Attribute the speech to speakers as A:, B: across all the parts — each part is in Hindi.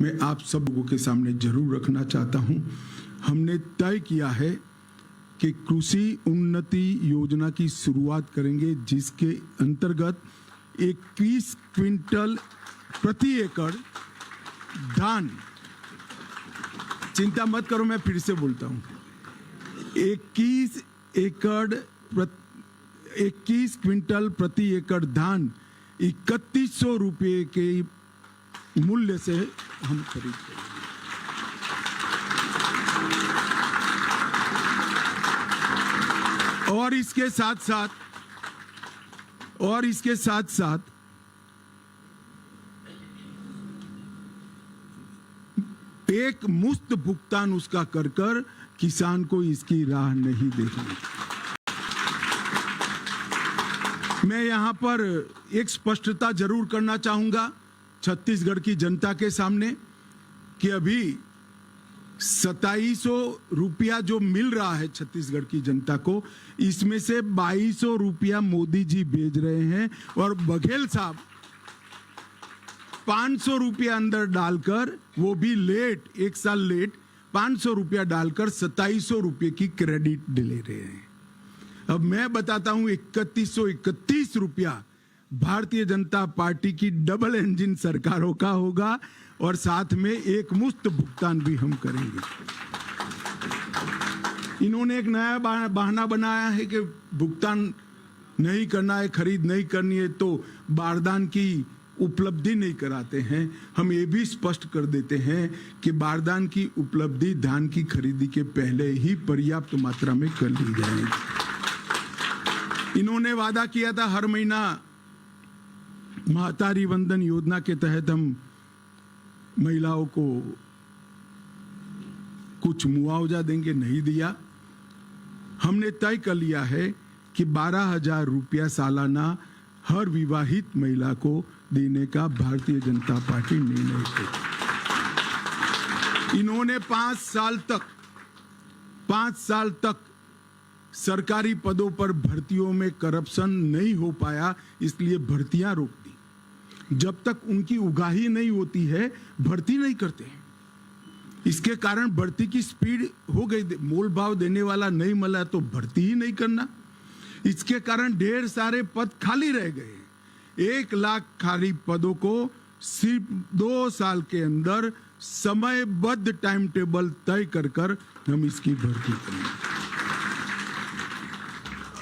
A: मैं आप सब लोगों के सामने जरूर रखना चाहता हूं। हमने तय किया है कि कृषि उन्नति योजना की शुरुआत करेंगे, जिसके अंतर्गत 21 क्विंटल प्रति एकड़ धान, चिंता मत करो, मैं फिर से बोलता हूं, 21 क्विंटल प्रति एकड़ धान 3100 रुपये के मूल्य से हम खरीदते हैं। और इसके साथ साथ एक मुफ्त भुगतान उसका कर किसान को इसकी राह नहीं देखनी। मैं यहां पर एक स्पष्टता जरूर करना चाहूंगा छत्तीसगढ़ की जनता के सामने कि अभी 2700 रुपया जो मिल रहा है छत्तीसगढ़ की जनता को, इसमें से 2200 रुपया मोदी जी भेज रहे हैं और बघेल साहब 500 रुपया अंदर डालकर, वो भी लेट, एक साल लेट, 500 रुपया डालकर 2700 रुपये की क्रेडिट ले रहे हैं। अब मैं बताता हूं 3131 रुपया भारतीय जनता पार्टी की डबल इंजन सरकारों का होगा और साथ में एक मुफ्त भुगतान भी हम करेंगे। इन्होंने एक नया बहाना बनाया है कि भुगतान नहीं करना है, खरीद नहीं करनी है तो बारदान की उपलब्धि नहीं कराते हैं। हम ये भी स्पष्ट कर देते हैं कि बारदान की उपलब्धि धान की खरीदी के पहले ही पर्याप्त मात्रा में कर ली जाएगी। इन्होंने वादा किया था हर महीना महतारी वंदन योजना के तहत हम महिलाओं को कुछ मुआवजा देंगे, नहीं दिया। हमने तय कर लिया है कि 12,000 रुपया सालाना हर विवाहित महिला को देने का भारतीय जनता पार्टी निर्णय की। इन्होंने 5 साल तक सरकारी पदों पर भर्तियों में करप्शन नहीं हो पाया, इसलिए भर्तियां रोक दी। जब तक उनकी उगाही नहीं होती है भर्ती नहीं करते हैं। इसके कारण भर्ती की स्पीड हो गई, मोल भाव देने वाला नहीं मिला तो भर्ती ही नहीं करना। इसके कारण ढेर सारे पद खाली रह गए। 1 लाख खाली पदों को सिर्फ 2 साल के अंदर समयबद्ध टाइम टेबल तय कर हम इसकी भर्ती करेंगे।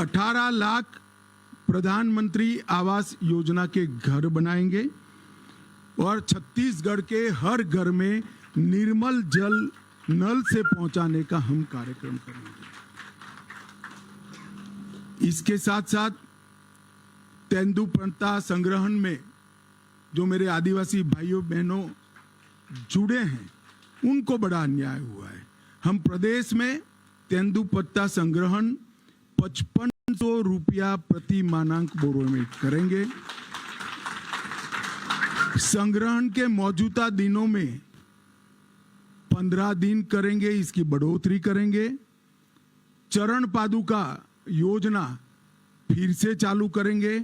A: 18 लाख प्रधानमंत्री आवास योजना के घर बनाएंगे और छत्तीसगढ़ के हर घर में निर्मल जल नल से पहुंचाने का हम कार्यक्रम करेंगे। इसके साथ साथ तेंदुपत्ता संग्रहण में जो मेरे आदिवासी भाइयों बहनों जुड़े हैं उनको बड़ा अन्याय हुआ है। हम प्रदेश में तेंदुपत्ता संग्रहण 5500 रुपया प्रति मानक बोरो में करेंगे। संग्रहण के मौजूदा दिनों में 15 दिन करेंगे, इसकी बढ़ोतरी करेंगे। चरण पादुका योजना फिर से चालू करेंगे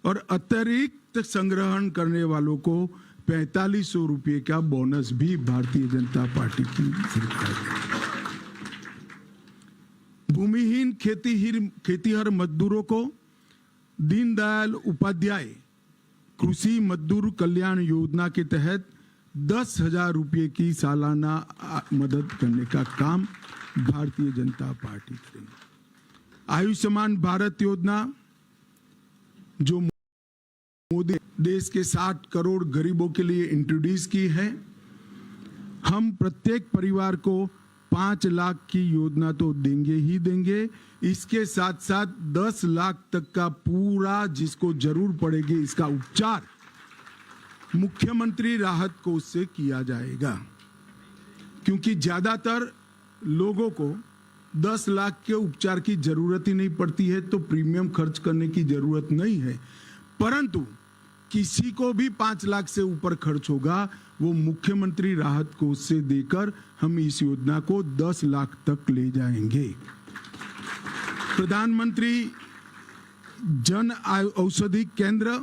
A: और अतिरिक्त संग्रहण करने वालों को 4500 रुपये का बोनस भी भारतीय जनता पार्टी की सरकार देगी। भूमिहीन खेतीहर मजदूरों को दीनदयाल उपाध्याय कृषि मजदूर कल्याण योजना के तहत 10,000 रुपये की सालाना मदद करने का काम भारतीय जनता पार्टी करेगी। आयुष्मान भारत योजना जो मोदी देश के 60 करोड़ गरीबों के लिए इंट्रोड्यूस की है, हम प्रत्येक परिवार को 5 लाख की योजना तो देंगे ही देंगे। इसके साथ साथ 10 लाख तक का पूरा जिसको जरूर पड़ेगी इसका उपचार मुख्यमंत्री राहत कोष से किया जाएगा, क्योंकि ज्यादातर लोगों को 10 लाख के उपचार की जरूरत ही नहीं पड़ती है तो प्रीमियम खर्च करने की जरूरत नहीं है। परंतु किसी को भी 5 लाख से ऊपर खर्च होगा वो मुख्यमंत्री राहत कोष से देकर हम इस योजना को 10 लाख तक ले जाएंगे। प्रधानमंत्री जन औषधि केंद्र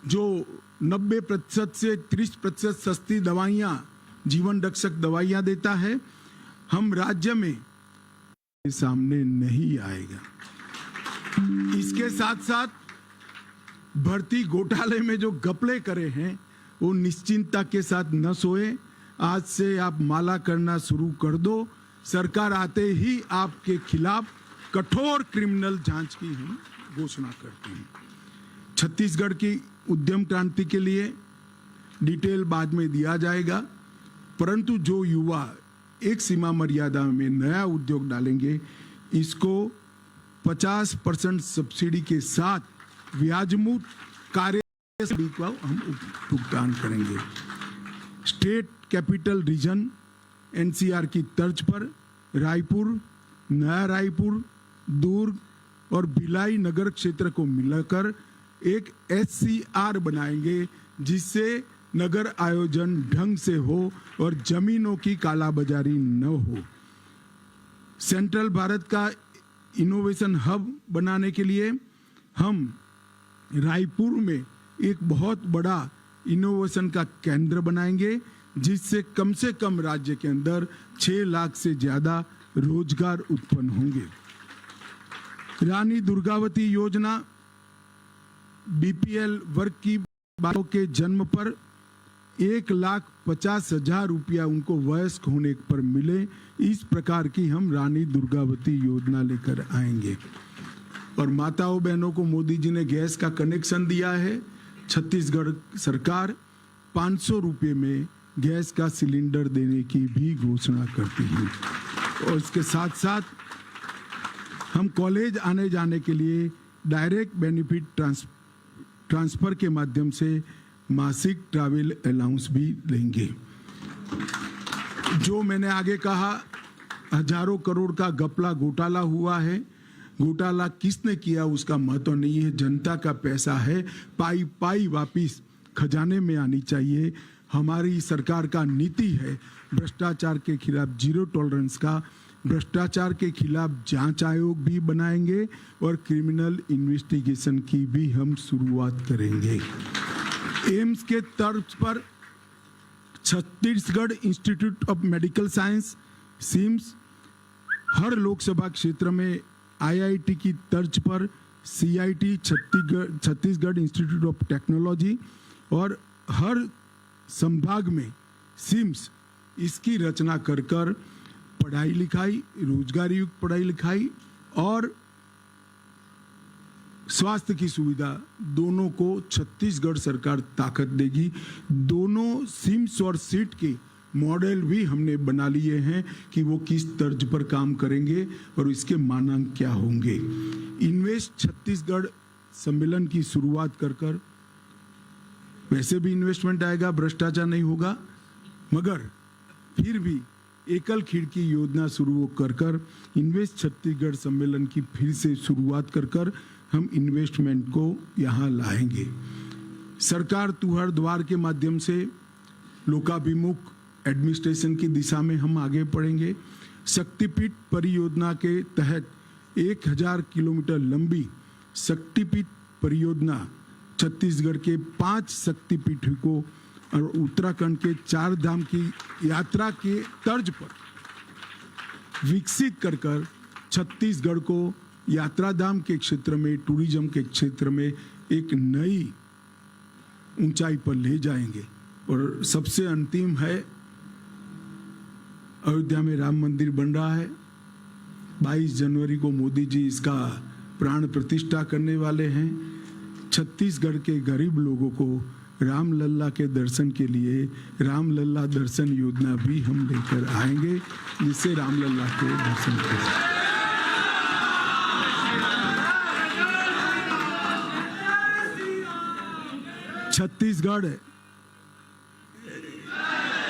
A: जो 90% से 30% सस्ती दवाइयां, जीवन रक्षक दवाइयां देता है। हम राज्य में सामने नहीं आएगा। इसके साथ साथ भर्ती घोटाले में जो घपले करे हैं वो निश्चिंतता के साथ न सोए। आज से आप माला करना शुरू कर दो। सरकार आते ही आपके खिलाफ कठोर क्रिमिनल जांच की हम घोषणा करते हैं। छत्तीसगढ़ की उद्यम क्रांति के लिए डिटेल बाद में दिया जाएगा, परंतु जो युवा एक सीमा मर्यादा में नया उद्योग डालेंगे, इसको 50% सब्सिडी के साथ ब्याजमुक्त कार्य को हम भुगतान करेंगे। स्टेट कैपिटल रीजन एनसीआर की तर्ज पर रायपुर, नया रायपुर, दुर्ग और भिलाई नगर क्षेत्र को मिलाकर एक एससीआर बनाएंगे, जिससे नगर आयोजन ढंग से हो और जमीनों की कालाबाजारी न हो। सेंट्रल भारत का इनोवेशन हब बनाने के लिए हम रायपुर में एक बहुत बड़ा इनोवेशन का केंद्र बनाएंगे, जिससे कम राज्य के अंदर 6 लाख से ज्यादा रोजगार उत्पन्न होंगे। रानी दुर्गावती योजना बीपीएल वर्ग की बालों के जन्म पर 1,50,000 रुपया उनको वयस्क होने पर मिले, इस प्रकार की हम रानी दुर्गावती योजना लेकर आएंगे। और माताओं बहनों को मोदी जी ने गैस का कनेक्शन दिया है। छत्तीसगढ़ सरकार 500 रुपये में गैस का सिलेंडर देने की भी घोषणा करती है। और इसके साथ साथ हम कॉलेज आने जाने के लिए डायरेक्ट बेनिफिट ट्रांसफर के माध्यम से मासिक ट्रैवल अलाउंस भी लेंगे। जो मैंने आगे कहा, हजारों करोड़ का घपला घोटाला हुआ है। घोटाला किसने किया उसका महत्व नहीं है, जनता का पैसा है, पाई पाई वापिस खजाने में आनी चाहिए। हमारी सरकार का नीति है भ्रष्टाचार के खिलाफ जीरो टॉलरेंस का। भ्रष्टाचार के खिलाफ जांच आयोग भी बनाएंगे और क्रिमिनल इन्वेस्टिगेशन की भी हम शुरुआत करेंगे। एम्स के तर्ज पर Chhattisgarh Institute of Medical Science CIMS, हर लोकसभा क्षेत्र में आईआईटी की तर्ज पर CIT Chhattisgarh Institute of Technology और हर संभाग में सिम्स, इसकी रचना कर पढ़ाई लिखाई, रोजगार युक्त पढ़ाई लिखाई और स्वास्थ्य की सुविधा दोनों को छत्तीसगढ़ सरकार ताकत देगी। दोनों सिम्स और सीट के मॉडल भी हमने बना लिए हैं कि वो किस तर्ज पर काम करेंगे और इसके मानांक क्या होंगे। इन्वेस्ट छत्तीसगढ़ सम्मेलन की शुरुआत कर वैसे भी इन्वेस्टमेंट आएगा, भ्रष्टाचार नहीं होगा, मगर फिर भी एकल खिड़की योजना शुरू कर इन्वेस्ट छत्तीसगढ़ सम्मेलन की फिर से शुरुआत कर हम इन्वेस्टमेंट को यहाँ लाएंगे। सरकार तुहर द्वार के माध्यम से लोकाभिमुख एडमिनिस्ट्रेशन की दिशा में हम आगे बढ़ेंगे। शक्तिपीठ परियोजना के तहत 1000 किलोमीटर लंबी शक्तिपीठ परियोजना छत्तीसगढ़ के 5 शक्तिपीठों को और उत्तराखंड के 4 धाम की यात्रा के तर्ज पर विकसित कर छत्तीसगढ़ को यात्रा धाम के क्षेत्र में, टूरिज्म के क्षेत्र में एक नई ऊंचाई पर ले जाएंगे। और सबसे अंतिम है, अयोध्या में राम मंदिर बन रहा है। 22 जनवरी को मोदी जी इसका प्राण प्रतिष्ठा करने वाले हैं। छत्तीसगढ़ के गरीब लोगों को रामलल्ला के दर्शन के लिए रामलल्ला दर्शन योजना भी हम लेकर आएंगे, जिससे रामलल्ला के दर्शन करें। छत्तीसगढ़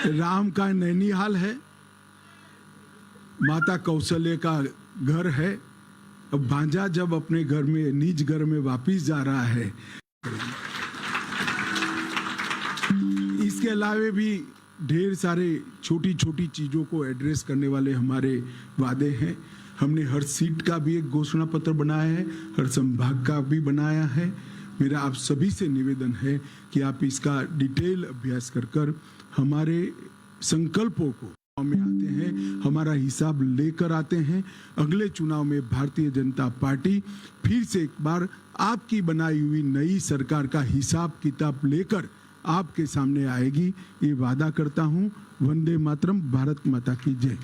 A: राम का नैनीहाल है, माता कौशल्या का घर है। अब भांजा जब अपने घर में, निज घर में वापिस जा रहा है। इसके अलावे भी ढेर सारे छोटी छोटी चीजों को एड्रेस करने वाले हमारे वादे हैं। हमने हर सीट का भी एक घोषणा पत्र बनाया है, हर संभाग का भी बनाया है। मेरा आप सभी से निवेदन है कि आप इसका डिटेल अभ्यास कर हमारे संकल्पों को में आते हैं, हमारा हिसाब लेकर आते हैं। अगले चुनाव में भारतीय जनता पार्टी फिर से एक बार आपकी बनाई हुई नई सरकार का हिसाब किताब लेकर आपके सामने आएगी, ये वादा करता हूं। वंदे मातरम, भारत माता की जय।